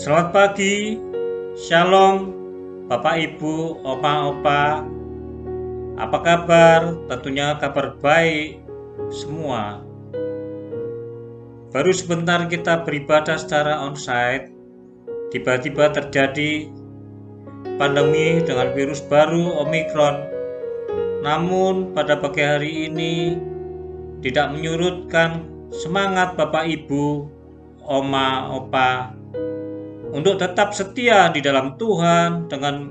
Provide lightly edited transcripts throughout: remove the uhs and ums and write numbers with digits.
Selamat pagi, Shalom, Bapak Ibu, Oma Opa. Apa kabar? Tentunya kabar baik semua. Baru sebentar kita beribadah secara onsite, tiba-tiba terjadi pandemi dengan virus baru Omikron. Namun pada pagi hari ini tidak menyurutkan semangat Bapak Ibu, Oma Opa untuk tetap setia di dalam Tuhan dengan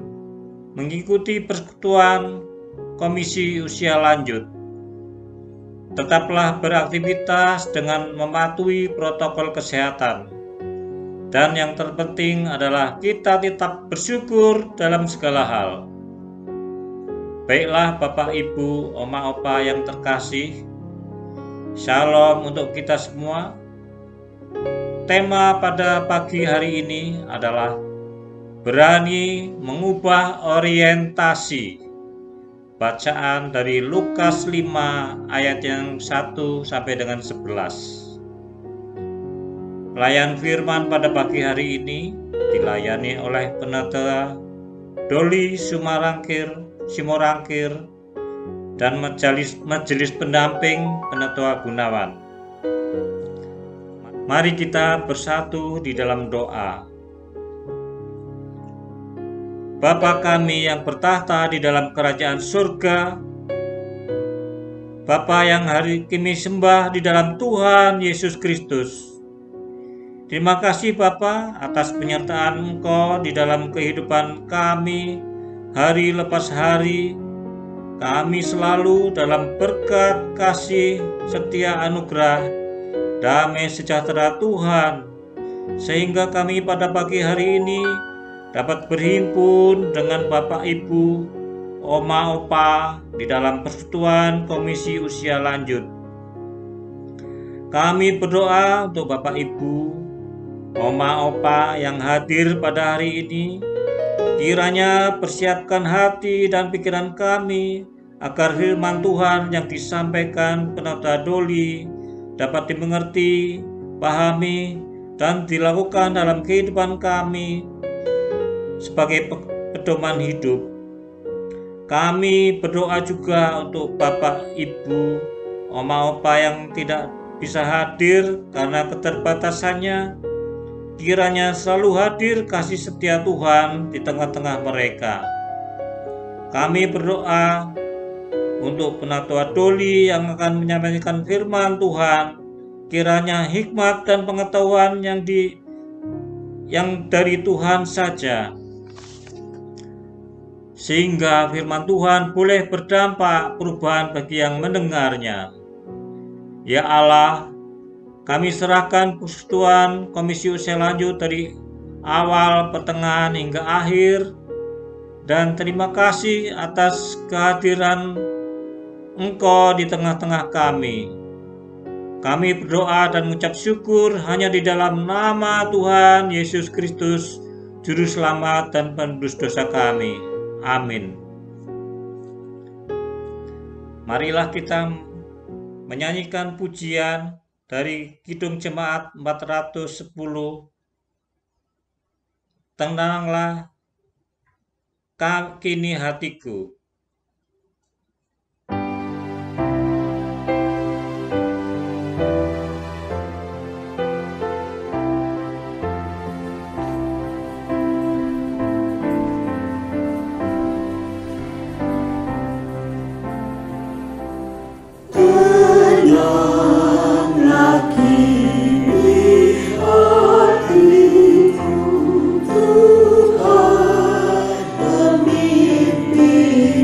mengikuti persekutuan Komisi Usia Lanjut. Tetaplah beraktivitas dengan mematuhi protokol kesehatan. Dan yang terpenting adalah kita tetap bersyukur dalam segala hal. Baiklah Bapak Ibu, Oma Opa yang terkasih, Shalom untuk kita semua. Tema pada pagi hari ini adalah berani mengubah orientasi. Bacaan dari Lukas 5 ayat yang 1 sampai dengan 11. Pelayan firman pada pagi hari ini dilayani oleh Pendeta Doli Simorangkir dan majelis pendamping Pendeta Gunawan. Mari kita bersatu di dalam doa. Bapa kami yang bertahta di dalam kerajaan surga, Bapa yang hari kami sembah di dalam Tuhan Yesus Kristus. Terima kasih Bapa atas penyertaan Engkau di dalam kehidupan kami hari lepas hari. Kami selalu dalam berkat, kasih, setia, anugerah, damai sejahtera Tuhan, sehingga kami pada pagi hari ini dapat berhimpun dengan Bapak Ibu, Oma Opa di dalam persekutuan Komisi Usia Lanjut. Kami berdoa untuk Bapak Ibu, Oma Opa yang hadir pada hari ini, kiranya persiapkan hati dan pikiran kami agar firman Tuhan yang disampaikan Pendeta Doli dapat dimengerti, pahami, dan dilakukan dalam kehidupan kami sebagai pedoman hidup. Kami berdoa juga untuk Bapak, Ibu, Oma Opa yang tidak bisa hadir karena keterbatasannya. Kiranya selalu hadir kasih setia Tuhan di tengah-tengah mereka. Kami berdoa untuk Pendeta Doli yang akan menyampaikan firman Tuhan, kiranya hikmat dan pengetahuan yang dari Tuhan saja, sehingga firman Tuhan boleh berdampak perubahan bagi yang mendengarnya. Ya Allah, kami serahkan persekutuan Komisi Usia Lanjut dari awal, pertengahan, hingga akhir, dan terima kasih atas kehadiran Engkau di tengah-tengah kami. Kami berdoa dan mengucap syukur hanya di dalam nama Tuhan Yesus Kristus, Juru Selamat dan Penebus dosa kami. Amin. Marilah kita menyanyikan pujian dari Kidung Jemaat 410. Tenanglah kini hatiku. Tuhan pemimpin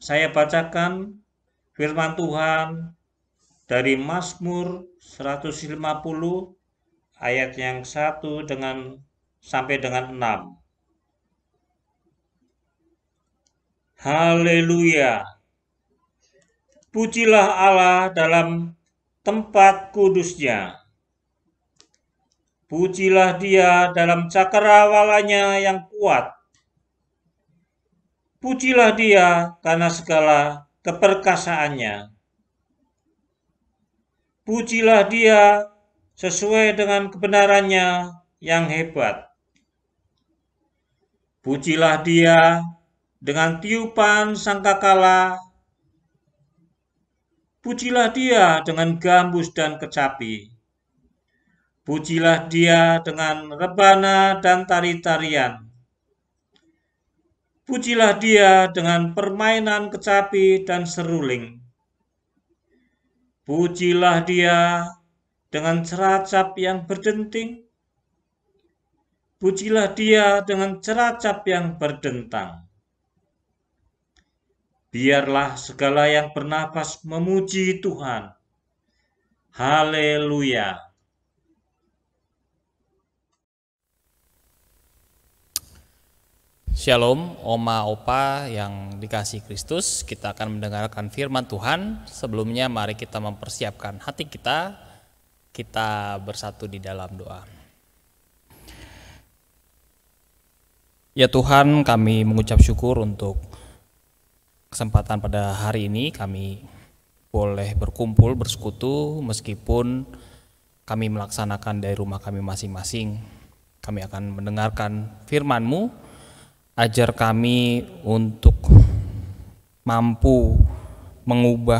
saya bacakan firman Tuhan dari Mazmur 150 ayat yang 1 sampai dengan 6. Haleluya. Pujilah Allah dalam tempat kudusnya. Pujilah Dia dalam cakrawalanya yang kuat. Pujilah Dia karena segala keperkasaannya. Pujilah Dia sesuai dengan kebenarannya yang hebat. Pujilah Dia dengan tiupan sangkakala. Pujilah Dia dengan gambus dan kecapi. Pujilah Dia dengan rebana dan tari-tarian. Pujilah Dia dengan permainan kecapi dan seruling. Pujilah Dia dengan ceracap yang berdenting. Pujilah Dia dengan ceracap yang berdentang. Biarlah segala yang bernafas memuji Tuhan. Haleluya. Shalom, Oma Opa yang dikasihi Kristus. Kita akan mendengarkan firman Tuhan. Sebelumnya mari kita mempersiapkan hati kita. Kita bersatu di dalam doa. Ya Tuhan, kami mengucap syukur untuk kesempatan pada hari ini. Kami boleh berkumpul, bersekutu, meskipun kami melaksanakan dari rumah kami masing-masing. Kami akan mendengarkan firman-Mu. Ajar kami untuk mampu mengubah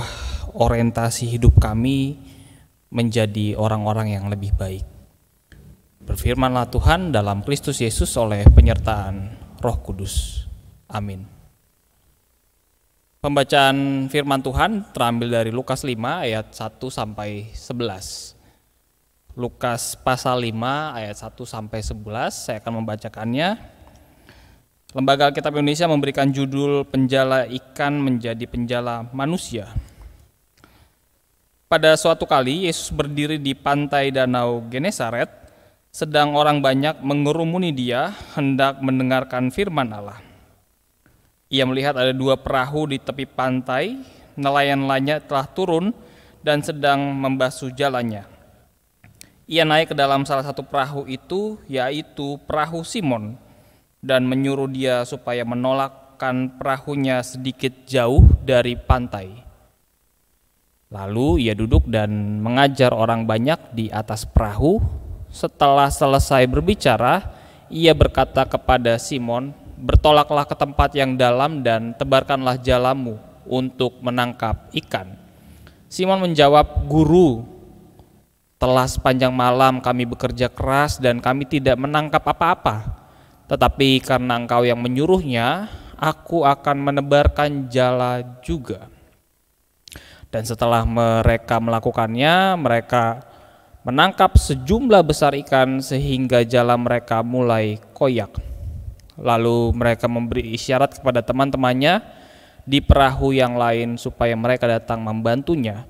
orientasi hidup kami menjadi orang-orang yang lebih baik. Berfirmanlah Tuhan dalam Kristus Yesus oleh penyertaan Roh Kudus. Amin. Pembacaan firman Tuhan terambil dari Lukas 5 ayat 1 sampai 11. Lukas pasal 5 ayat 1 sampai 11, saya akan membacakannya. Lembaga Alkitab Indonesia memberikan judul Penjala Ikan Menjadi Penjala Manusia. Pada suatu kali Yesus berdiri di pantai Danau Genesaret, sedang orang banyak mengerumuni Dia hendak mendengarkan firman Allah. Ia melihat ada 2 perahu di tepi pantai, nelayan-nelayannya telah turun dan sedang membasuh jalannya. Ia naik ke dalam salah satu perahu itu, yaitu perahu Simon, dan menyuruh dia supaya menolakkan perahunya sedikit jauh dari pantai. Lalu ia duduk dan mengajar orang banyak di atas perahu. Setelah selesai berbicara, ia berkata kepada Simon, "Bertolaklah ke tempat yang dalam dan tebarkanlah jalamu untuk menangkap ikan." Simon menjawab, "Guru, telah sepanjang malam kami bekerja keras dan kami tidak menangkap apa-apa. Tetapi karena Engkau yang menyuruhnya, aku akan menebarkan jala juga." Dan setelah mereka melakukannya, mereka menangkap sejumlah besar ikan sehingga jala mereka mulai koyak. Lalu mereka memberi isyarat kepada teman-temannya di perahu yang lain supaya mereka datang membantunya.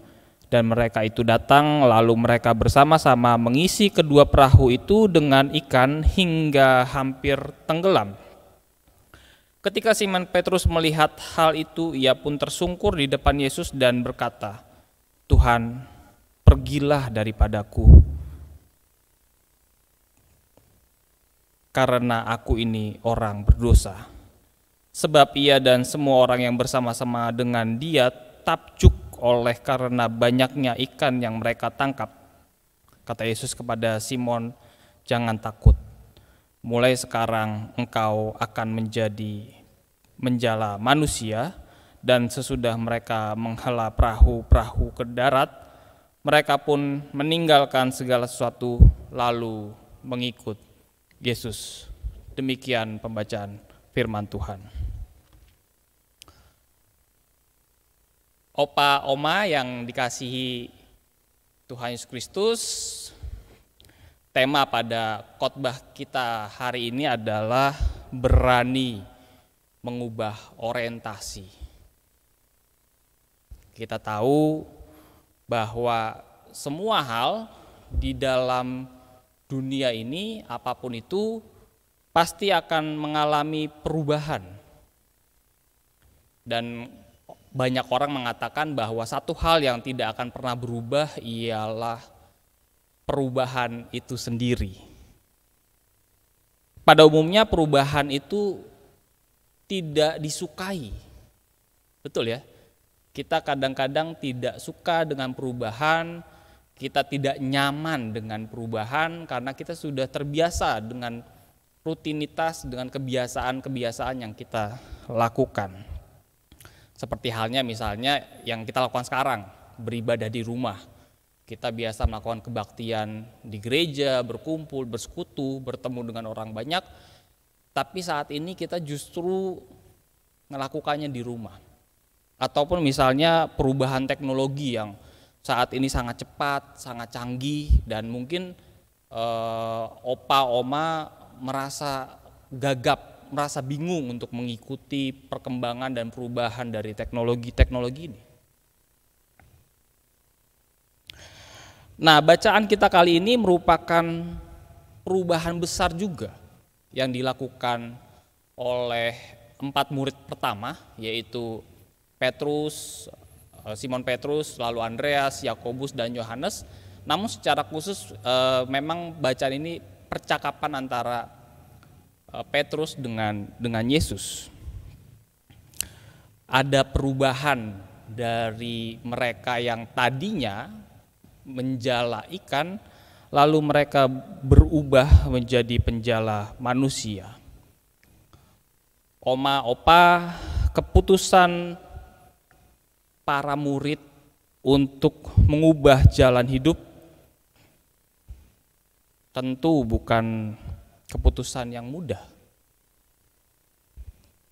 Dan mereka itu datang, lalu mereka bersama-sama mengisi kedua perahu itu dengan ikan hingga hampir tenggelam. Ketika Simon Petrus melihat hal itu, ia pun tersungkur di depan Yesus dan berkata, "Tuhan, pergilah daripadaku, karena aku ini orang berdosa." Sebab ia dan semua orang yang bersama-sama dengan dia takjub oleh karena banyaknya ikan yang mereka tangkap. Kata Yesus kepada Simon, "Jangan takut. Mulai sekarang engkau akan menjadi menjala manusia." Dan sesudah mereka menghela perahu-perahu ke darat, mereka pun meninggalkan segala sesuatu lalu mengikut Yesus. Demikian pembacaan firman Tuhan. Opa, Oma yang dikasihi Tuhan Yesus Kristus, tema pada khotbah kita hari ini adalah berani mengubah orientasi. Kita tahu bahwa semua hal di dalam dunia ini, apapun itu, pasti akan mengalami perubahan. Dan banyak orang mengatakan bahwa satu hal yang tidak akan pernah berubah ialah perubahan itu sendiri. Pada umumnya perubahan itu tidak disukai. Betul ya? Kita kadang-kadang tidak suka dengan perubahan, kita tidak nyaman dengan perubahan karena kita sudah terbiasa dengan rutinitas, dengan kebiasaan-kebiasaan yang kita lakukan. Seperti halnya misalnya yang kita lakukan sekarang, beribadah di rumah. Kita biasa melakukan kebaktian di gereja, berkumpul, bersekutu, bertemu dengan orang banyak. Tapi saat ini kita justru melakukannya di rumah. Ataupun misalnya perubahan teknologi yang saat ini sangat cepat, sangat canggih, dan mungkin opa, oma merasa gagap, merasa bingung untuk mengikuti perkembangan dan perubahan dari teknologi ini. Nah, bacaan kita kali ini merupakan perubahan besar juga yang dilakukan oleh 4 murid pertama, yaitu Simon Petrus, lalu Andreas, Yakobus, dan Yohanes. Namun secara khusus memang bacaan ini percakapan antara Petrus dengan Yesus. Ada perubahan dari mereka yang tadinya menjala ikan, lalu mereka berubah menjadi penjala manusia. Oma, opa, keputusan para murid untuk mengubah jalan hidup tentu bukan keputusan yang mudah.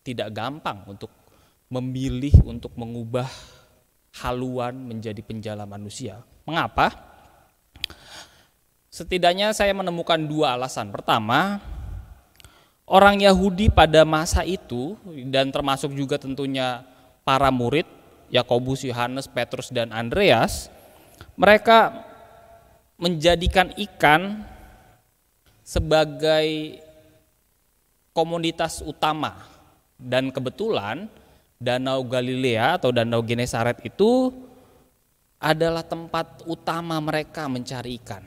Tidak gampang untuk memilih untuk mengubah haluan menjadi penjala manusia. Mengapa? Setidaknya saya menemukan 2 alasan. Pertama, orang Yahudi pada masa itu dan termasuk juga tentunya para murid Yakobus, Yohanes, Petrus, dan Andreas, mereka menjadikan ikan sebagai komoditas utama. Dan kebetulan Danau Galilea atau Danau Genesaret itu adalah tempat utama mereka mencari ikan.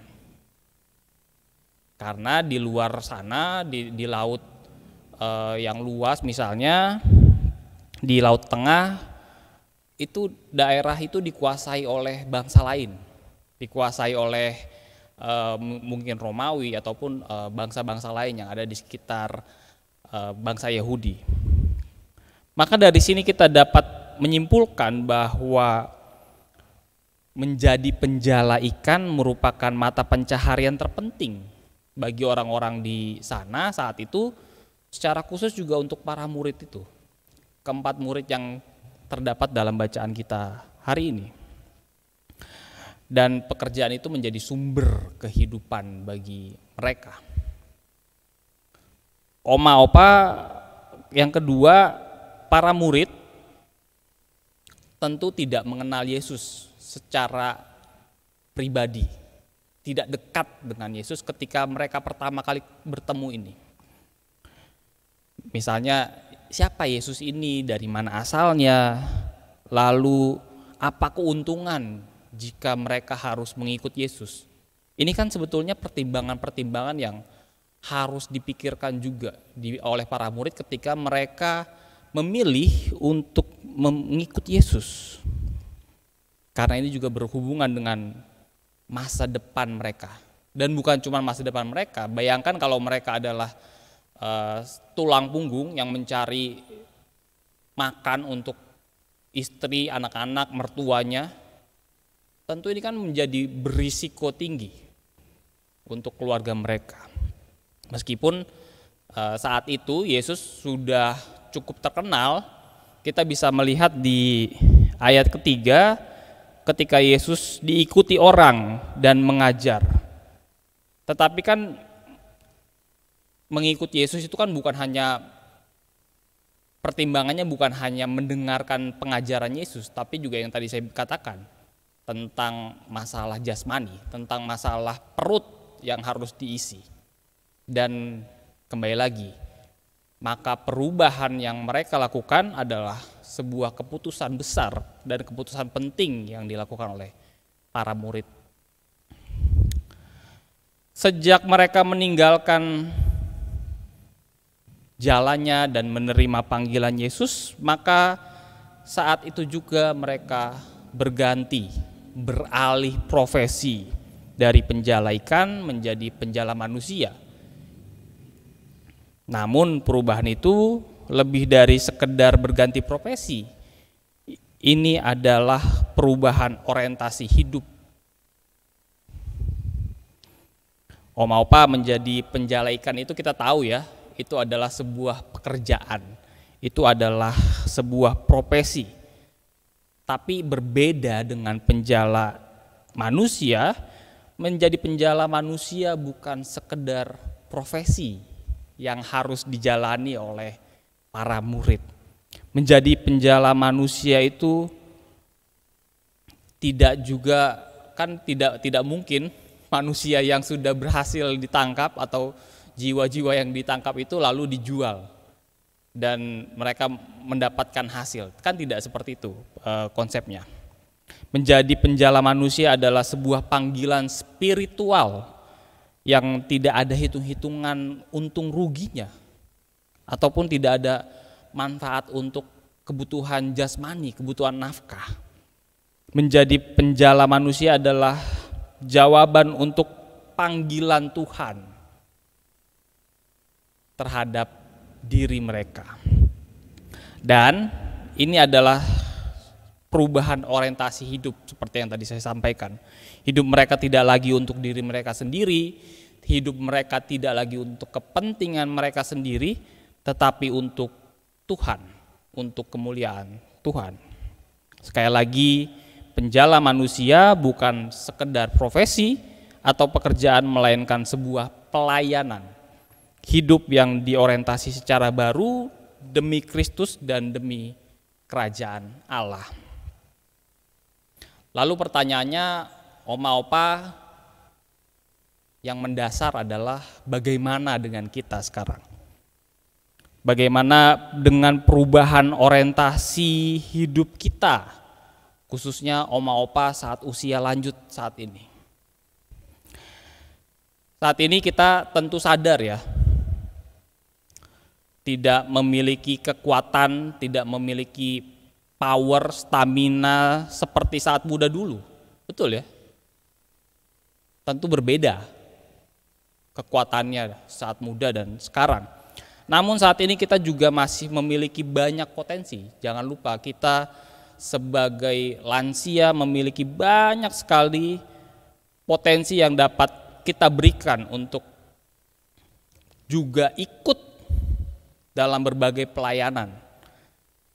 Karena di luar sana, di laut yang luas misalnya, di Laut Tengah, itu daerah itu dikuasai oleh bangsa lain, dikuasai oleh mungkin Romawi ataupun bangsa-bangsa lain yang ada di sekitar bangsa Yahudi. Maka dari sini kita dapat menyimpulkan bahwa menjadi penjala ikan merupakan mata pencaharian terpenting bagi orang-orang di sana saat itu, secara khusus juga untuk para murid itu, keempat murid yang terdapat dalam bacaan kita hari ini. Dan pekerjaan itu menjadi sumber kehidupan bagi mereka. Oma, opa, yang kedua, para murid tentu tidak mengenal Yesus secara pribadi, tidak dekat dengan Yesus ketika mereka pertama kali bertemu ini. Misalnya, siapa Yesus ini, dari mana asalnya, lalu apa keuntungan jika mereka harus mengikut Yesus. Ini kan sebetulnya pertimbangan-pertimbangan yang harus dipikirkan juga oleh para murid ketika mereka memilih untuk mengikut Yesus. Karena ini juga berhubungan dengan masa depan mereka. Dan bukan cuma masa depan mereka, bayangkan kalau mereka adalah tulang punggung yang mencari makan untuk istri, anak-anak, mertuanya, tentu ini kan menjadi berisiko tinggi untuk keluarga mereka. Meskipun saat itu Yesus sudah cukup terkenal, kita bisa melihat di ayat ketiga ketika Yesus diikuti orang dan mengajar. Tetapi kan mengikuti Yesus itu kan bukan hanya pertimbangannya bukan hanya mendengarkan pengajaran Yesus, tapi juga yang tadi saya katakan tentang masalah jasmani, tentang masalah perut yang harus diisi. Dan kembali lagi, maka perubahan yang mereka lakukan adalah sebuah keputusan besar dan keputusan penting yang dilakukan oleh para murid. Sejak mereka meninggalkan jalannya dan menerima panggilan Yesus, maka saat itu juga mereka berganti, beralih profesi dari penjala ikan menjadi penjala manusia. Namun perubahan itu lebih dari sekedar berganti profesi. Ini adalah perubahan orientasi hidup. Oma Opa menjadi penjala ikan itu kita tahu ya, itu adalah sebuah pekerjaan, itu adalah sebuah profesi. Tapi berbeda dengan penjala manusia, menjadi penjala manusia bukan sekedar profesi yang harus dijalani oleh para murid. Menjadi penjala manusia itu tidak mungkin manusia yang sudah berhasil ditangkap atau jiwa-jiwa yang ditangkap itu lalu dijual dan mereka mendapatkan hasil. Kan tidak seperti itu konsepnya. Menjadi penjala manusia adalah sebuah panggilan spiritual yang tidak ada hitung-hitungan untung ruginya ataupun tidak ada manfaat untuk kebutuhan jasmani, kebutuhan nafkah. Menjadi penjala manusia adalah jawaban untuk panggilan Tuhan terhadap diri mereka. Dan ini adalah perubahan orientasi hidup seperti yang tadi saya sampaikan. Hidup mereka tidak lagi untuk diri mereka sendiri, hidup mereka tidak lagi untuk kepentingan mereka sendiri, tetapi untuk Tuhan, untuk kemuliaan Tuhan. Sekali lagi, penjala manusia bukan sekedar profesi atau pekerjaan, melainkan sebuah pelayanan. Hidup yang diorientasi secara baru demi Kristus dan demi kerajaan Allah. Lalu pertanyaannya, Oma Opa, yang mendasar adalah bagaimana dengan kita sekarang? Bagaimana dengan perubahan orientasi hidup kita, khususnya Oma Opa saat usia lanjut saat ini? Saat ini kita tentu sadar ya, tidak memiliki kekuatan, tidak memiliki power, stamina seperti saat muda dulu. Betul ya? Tentu berbeda kekuatannya saat muda dan sekarang. Namun saat ini kita juga masih memiliki banyak potensi. Jangan lupa kita sebagai lansia memiliki banyak sekali potensi yang dapat kita berikan untuk juga ikut dalam berbagai pelayanan.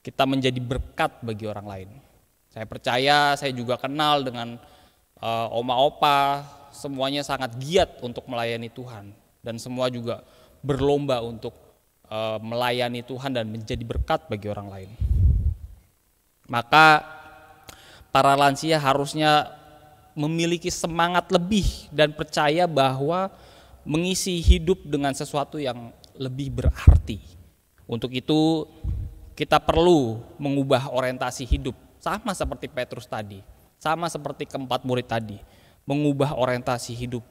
Kita menjadi berkat bagi orang lain. Saya percaya, saya juga kenal dengan Oma Opa, semuanya sangat giat untuk melayani Tuhan. Dan semua juga berlomba untuk melayani Tuhan dan menjadi berkat bagi orang lain. Maka para lansia harusnya memiliki semangat lebih dan percaya bahwa mengisi hidup dengan sesuatu yang lebih berarti. Untuk itu kita perlu mengubah orientasi hidup, sama seperti Petrus tadi, sama seperti keempat murid tadi, mengubah orientasi hidup.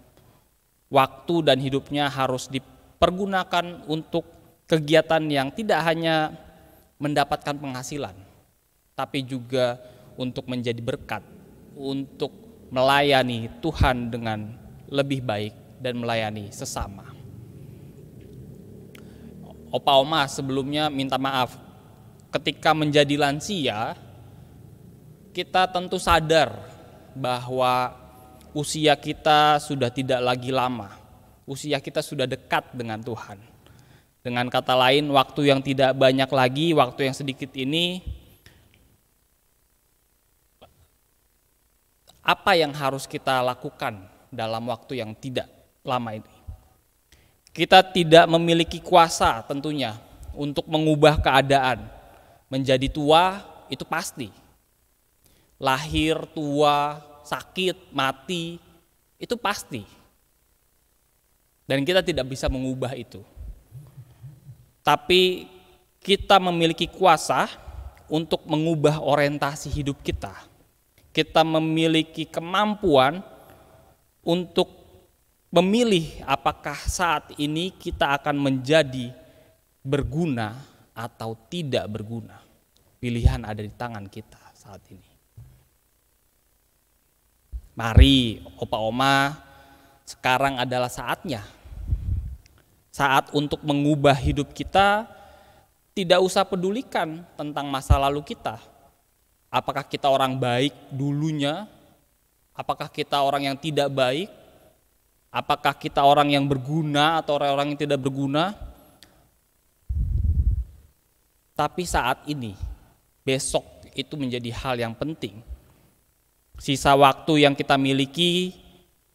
Waktu dan hidupnya harus dipergunakan untuk kegiatan yang tidak hanya mendapatkan penghasilan, tapi juga untuk menjadi berkat, untuk melayani Tuhan dengan lebih baik dan melayani sesama. Opa Oma sebelumnya minta maaf, ketika menjadi lansia, kita tentu sadar bahwa usia kita sudah tidak lagi lama, usia kita sudah dekat dengan Tuhan. Dengan kata lain, waktu yang tidak banyak lagi, waktu yang sedikit ini, apa yang harus kita lakukan dalam waktu yang tidak lama ini? Kita tidak memiliki kuasa tentunya untuk mengubah keadaan. Menjadi tua itu pasti. Lahir, tua, sakit, mati, itu pasti. Dan kita tidak bisa mengubah itu. Tapi kita memiliki kuasa untuk mengubah orientasi hidup kita. Kita memiliki kemampuan untuk memilih apakah saat ini kita akan menjadi berguna atau tidak berguna. Pilihan ada di tangan kita saat ini. Mari opa oma, sekarang adalah saatnya. Saat untuk mengubah hidup kita, tidak usah pedulikan tentang masa lalu kita. Apakah kita orang baik dulunya? Apakah kita orang yang tidak baik? Apakah kita orang yang berguna atau orang yang tidak berguna? Tapi saat ini, besok itu menjadi hal yang penting. Sisa waktu yang kita miliki,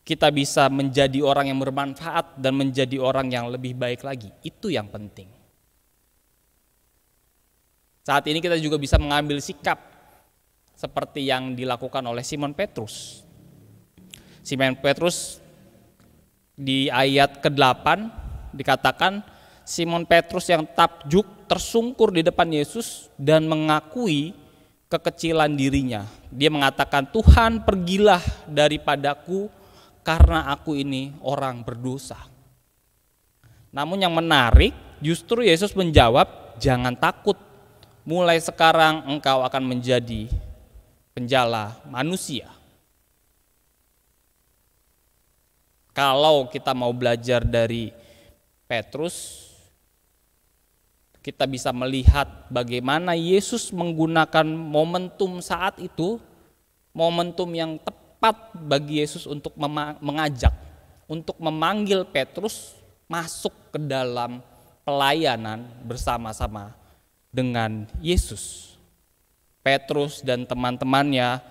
kita bisa menjadi orang yang bermanfaat dan menjadi orang yang lebih baik lagi. Itu yang penting. Saat ini kita juga bisa mengambil sikap seperti yang dilakukan oleh Simon Petrus. Simon Petrus di ayat ke-8 dikatakan Simon Petrus yang takjub tersungkur di depan Yesus dan mengakui kekecilan dirinya. Dia mengatakan, Tuhan pergilah daripadaku karena aku ini orang berdosa. Namun yang menarik justru Yesus menjawab, jangan takut, mulai sekarang engkau akan menjadi penjala manusia. Kalau kita mau belajar dari Petrus, kita bisa melihat bagaimana Yesus menggunakan momentum saat itu, momentum yang tepat bagi Yesus untuk mengajak, untuk memanggil Petrus masuk ke dalam pelayanan bersama-sama dengan Yesus. Petrus dan teman-temannya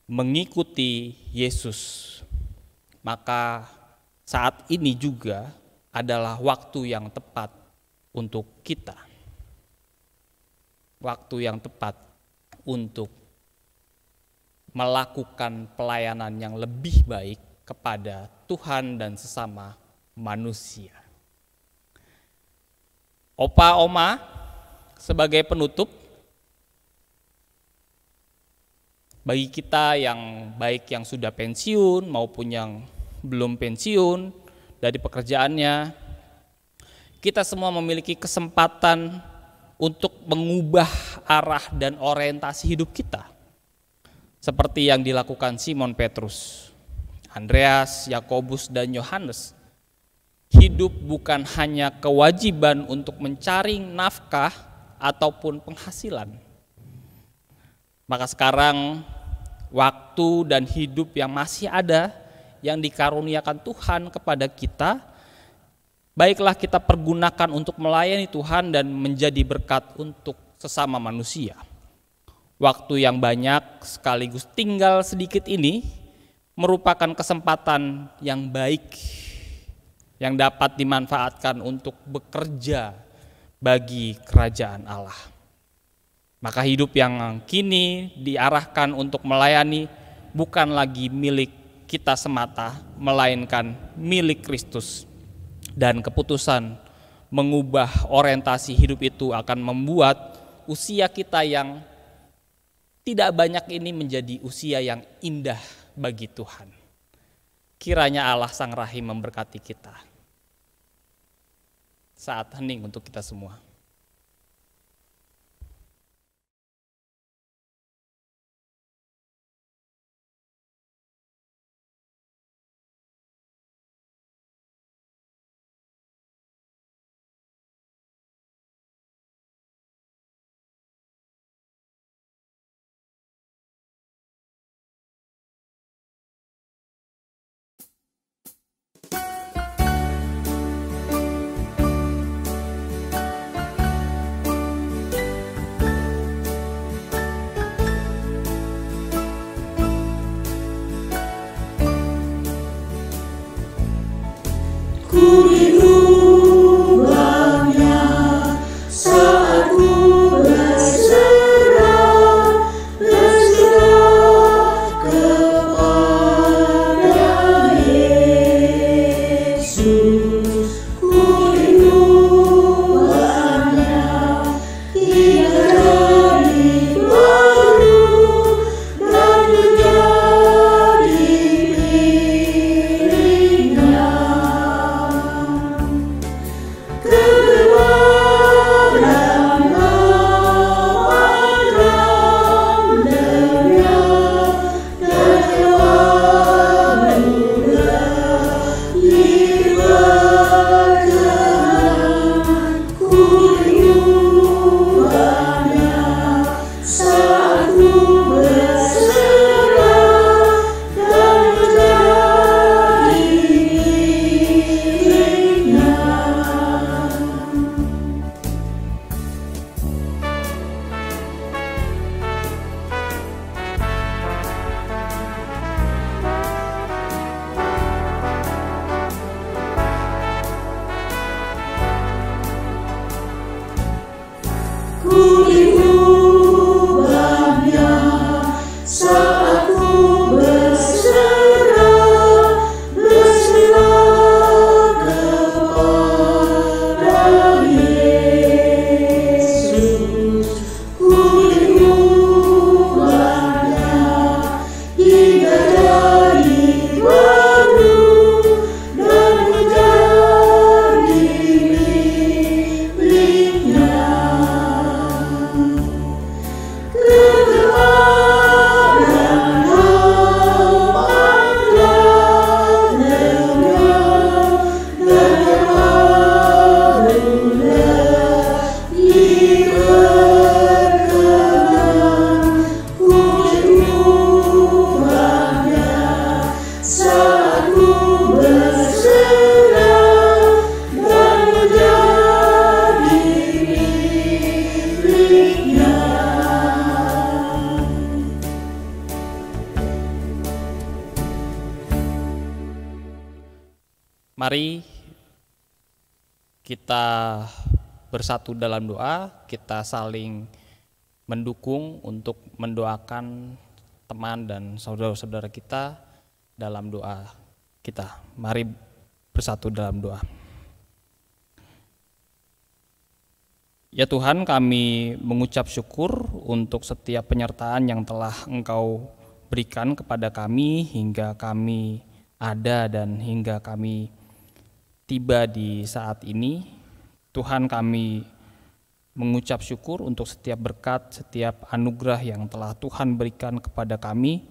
mengikuti Yesus. Maka saat ini juga adalah waktu yang tepat untuk kita. Waktu yang tepat untuk melakukan pelayanan yang lebih baik kepada Tuhan dan sesama manusia. Opa, oma, sebagai penutup, bagi kita yang baik yang sudah pensiun maupun yang belum pensiun dari pekerjaannya, kita semua memiliki kesempatan untuk mengubah arah dan orientasi hidup kita. Seperti yang dilakukan Simon Petrus, Andreas, Yakobus, dan Yohanes. Hidup bukan hanya kewajiban untuk mencari nafkah ataupun penghasilan. Maka sekarang waktu dan hidup yang masih ada, yang dikaruniakan Tuhan kepada kita, baiklah kita pergunakan untuk melayani Tuhan dan menjadi berkat untuk sesama manusia. Waktu yang banyak sekaligus tinggal sedikit ini merupakan kesempatan yang baik yang dapat dimanfaatkan untuk bekerja bagi kerajaan Allah. Maka hidup yang kini diarahkan untuk melayani bukan lagi milik kita semata, melainkan milik Kristus. Dan keputusan mengubah orientasi hidup itu akan membuat usia kita yang tidak banyak ini menjadi usia yang indah bagi Tuhan. Kiranya Allah Sang Rahim memberkati kita. Saat hening untuk kita semua. Mari kita bersatu dalam doa, kita saling mendukung untuk mendoakan teman dan saudara-saudara kita dalam doa kita. Mari bersatu dalam doa. Ya Tuhan, kami mengucap syukur untuk setiap penyertaan yang telah Engkau berikan kepada kami hingga kami ada dan hingga kami tiba di saat ini. Tuhan, kami mengucap syukur untuk setiap berkat, setiap anugerah yang telah Tuhan berikan kepada kami.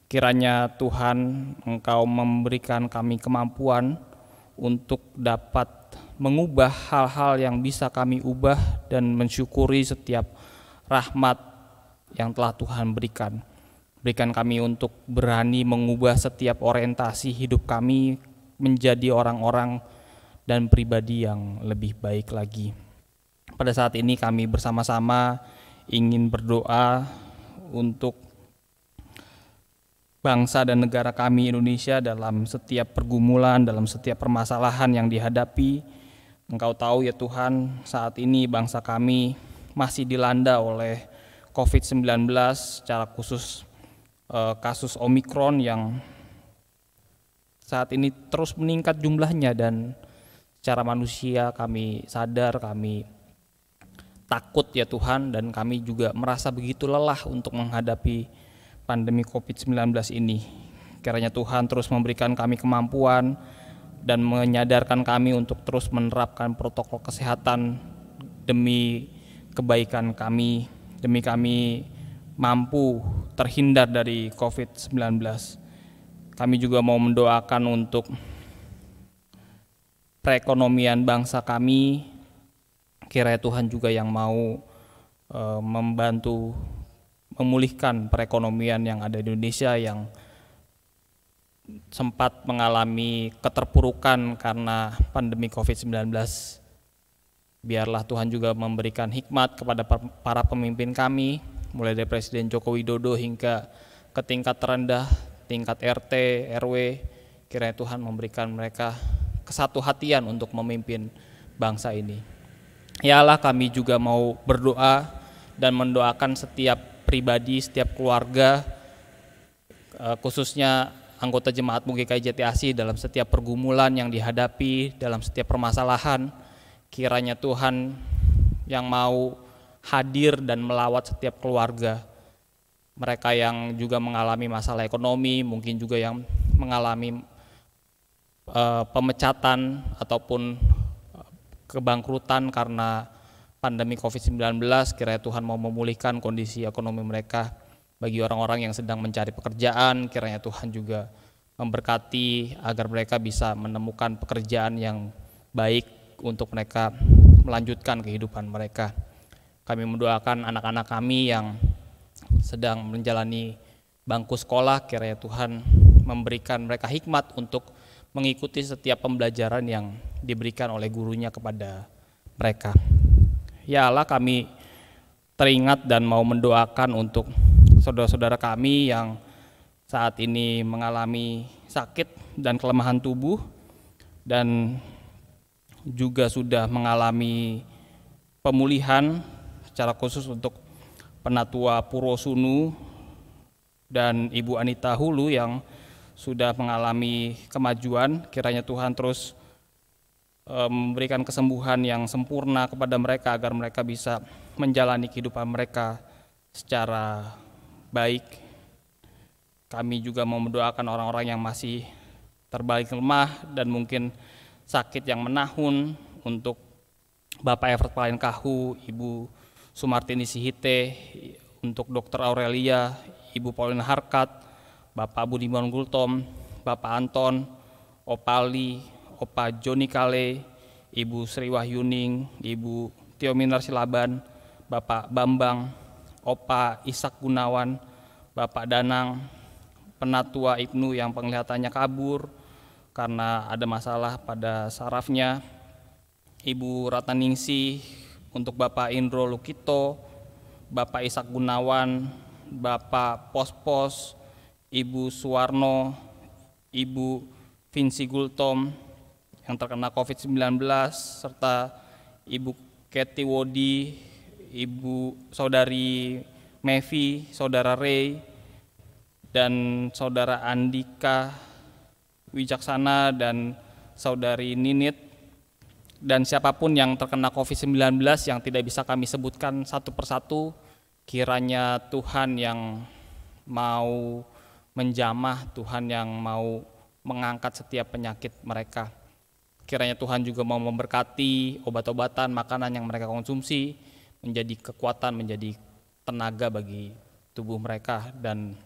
Kiranya Tuhan, Engkau memberikan kami kemampuan untuk dapat mengubah hal-hal yang bisa kami ubah dan mensyukuri setiap rahmat yang telah Tuhan berikan. Berikan kami untuk berani mengubah setiap orientasi hidup kami menjadi orang-orang dan pribadi yang lebih baik lagi. Pada saat ini kami bersama-sama ingin berdoa untuk bangsa dan negara kami Indonesia dalam setiap pergumulan, dalam setiap permasalahan yang dihadapi. Engkau tahu ya Tuhan, saat ini bangsa kami masih dilanda oleh COVID-19, secara khusus kasus Omikron yang saat ini terus meningkat jumlahnya, dan secara manusia kami sadar, kami takut ya Tuhan, dan kami juga merasa begitu lelah untuk menghadapi pandemi COVID-19 ini. Kiranya Tuhan terus memberikan kami kemampuan dan menyadarkan kami untuk terus menerapkan protokol kesehatan demi kebaikan kami, demi kami mampu terhindar dari COVID-19. Kami juga mau mendoakan untuk perekonomian bangsa kami. Kiranya Tuhan juga yang mau membantu memulihkan perekonomian yang ada di Indonesia yang sempat mengalami keterpurukan karena pandemi COVID-19. Biarlah Tuhan juga memberikan hikmat kepada para pemimpin kami, mulai dari Presiden Joko Widodo hingga ke tingkat terendah, tingkat RT, RW. Kiranya Tuhan memberikan mereka kesatuhatian untuk memimpin bangsa ini. Ya Allah, kami juga mau berdoa dan mendoakan setiap pribadi, setiap keluarga, khususnya anggota Jemaat GKI Jati Asih dalam setiap pergumulan yang dihadapi, dalam setiap permasalahan. Kiranya Tuhan yang mau hadir dan melawat setiap keluarga, mereka yang juga mengalami masalah ekonomi, mungkin juga yang mengalami pemecatan ataupun kebangkrutan karena pandemi COVID-19. Kiranya Tuhan mau memulihkan kondisi ekonomi mereka. Bagi orang-orang yang sedang mencari pekerjaan, kiranya Tuhan juga memberkati agar mereka bisa menemukan pekerjaan yang baik untuk mereka melanjutkan kehidupan mereka. Kami mendoakan anak-anak kami yang sedang menjalani bangku sekolah, kiranya Tuhan memberikan mereka hikmat untuk mengikuti setiap pembelajaran yang diberikan oleh gurunya kepada mereka. Ya Allah, kami teringat dan mau mendoakan untuk saudara-saudara kami yang saat ini mengalami sakit dan kelemahan tubuh dan juga sudah mengalami pemulihan, secara khusus untuk Penatua Purwosunu dan Ibu Anita Hulu yang sudah mengalami kemajuan. Kiranya Tuhan terus memberikan kesembuhan yang sempurna kepada mereka agar mereka bisa menjalani kehidupan mereka secara baik. Kami juga mau mendoakan orang-orang yang masih terbalik lemah dan mungkin sakit yang menahun, untuk Bapak Evert Palenkahu, Ibu Sumartini Sihite, untuk Dr. Aurelia, Ibu Paulina Harkat, Bapak Budiman Gultom, Bapak Anton, Opali, Opa Joni Kale, Ibu Sri Wahyuning, Ibu Tiominar Silaban, Bapak Bambang, Opa Ishak Gunawan, Bapak Danang, Penatua Ibnu yang penglihatannya kabur karena ada masalah pada sarafnya, Ibu Ratnaningsih, untuk Bapak Indro Lukito, Bapak Ishak Gunawan, Bapak Pospos, Ibu Suwarno, Ibu Vinci Gultom, yang terkena COVID-19, serta Ibu Kathy Wodi, Ibu Saudari Mevi, Saudara Ray, dan Saudara Andika Wijaksana dan Saudari Ninit, dan siapapun yang terkena COVID-19 yang tidak bisa kami sebutkan satu persatu, kiranya Tuhan yang mau menjamah, Tuhan yang mau mengangkat setiap penyakit mereka. Kiranya Tuhan juga mau memberkati obat-obatan, makanan yang mereka konsumsi, menjadi kekuatan, menjadi tenaga bagi tubuh mereka. Dan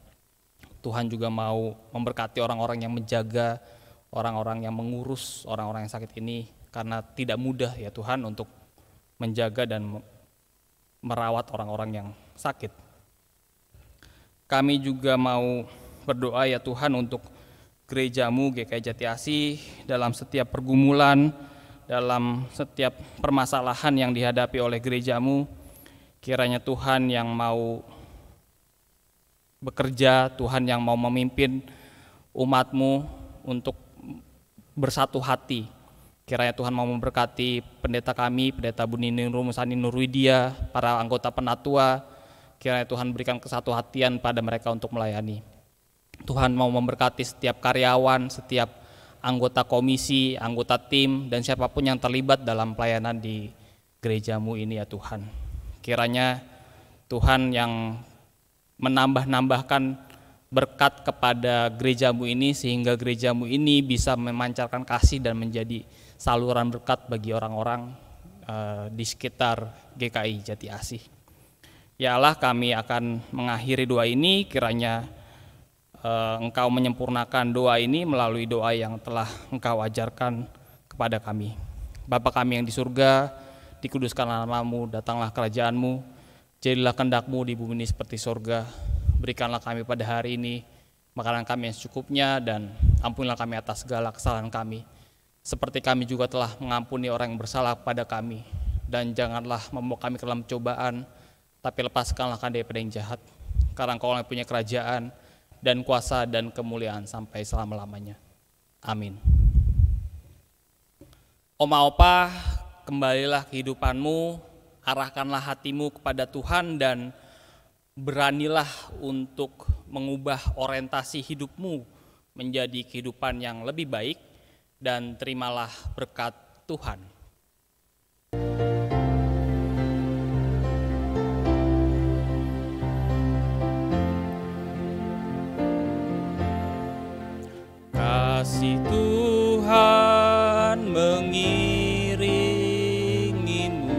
Tuhan juga mau memberkati orang-orang yang menjaga, orang-orang yang mengurus orang-orang yang sakit ini, karena tidak mudah ya Tuhan untuk menjaga dan merawat orang-orang yang sakit. Kami juga mau berdoa ya Tuhan untuk gerejamu GKI Jati Asih dalam setiap pergumulan, dalam setiap permasalahan yang dihadapi oleh gerejamu. Kiranya Tuhan yang mau bekerja, Tuhan yang mau memimpin umatmu untuk bersatu hati. Kiranya Tuhan mau memberkati pendeta kami, Pendeta Bunini Rumusani Nurwidia, para anggota penatua. Kiranya Tuhan berikan kesatu-hatian pada mereka untuk melayani. Tuhan mau memberkati setiap karyawan, setiap anggota komisi, anggota tim, dan siapapun yang terlibat dalam pelayanan di gerejamu ini ya Tuhan. Kiranya Tuhan yang menambah-nambahkan berkat kepada gerejamu ini, sehingga gerejamu ini bisa memancarkan kasih dan menjadi saluran berkat bagi orang-orang di sekitar GKI Jati Asih. Ya Allah, kami akan mengakhiri doa ini, kiranya Engkau menyempurnakan doa ini melalui doa yang telah Engkau ajarkan kepada kami. Bapa kami yang di surga, dikuduskanlah nama-Mu, datanglah kerajaan-Mu, jadilah kehendak-Mu di bumi ini seperti surga. Berikanlah kami pada hari ini makanan kami yang secukupnya, dan ampunilah kami atas segala kesalahan kami, seperti kami juga telah mengampuni orang yang bersalah kepada kami. Dan janganlah membawa kami ke dalam cobaan, tapi lepaskanlah kami daripada yang jahat. Karena Engkau yang punya kerajaan dan kuasa dan kemuliaan sampai selama-lamanya. Amin. Oma Opa, kembalilah kehidupanmu, arahkanlah hatimu kepada Tuhan, dan beranilah untuk mengubah orientasi hidupmu menjadi kehidupan yang lebih baik, dan terimalah berkat Tuhan. Kasih Tuhan mengiringimu,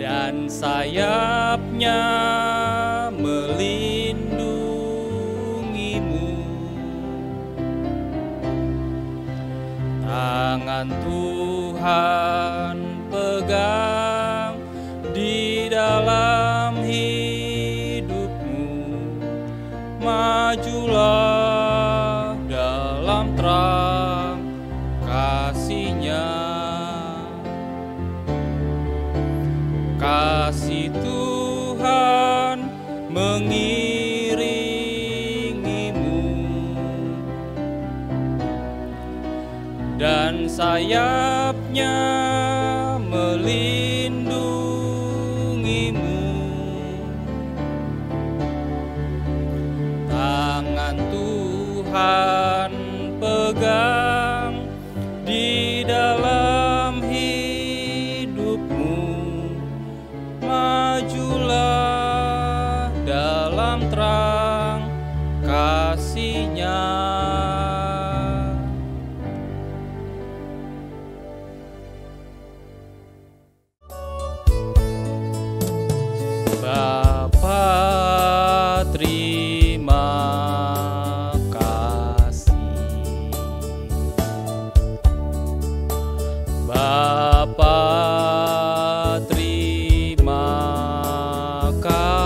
dan sayapnya melindungimu. Tangan Tuhan pegang di dalam hidupmu. Majulah dalam terang kasih-Nya. Kasih Tuhan mengiringimu, dan sayapnya melindungimu. Tangan Tuhan pegang di dalam hidupmu. Majulah dalam terang kasih-Nya. Bapa, terima kasih. Bapa, terima kasih.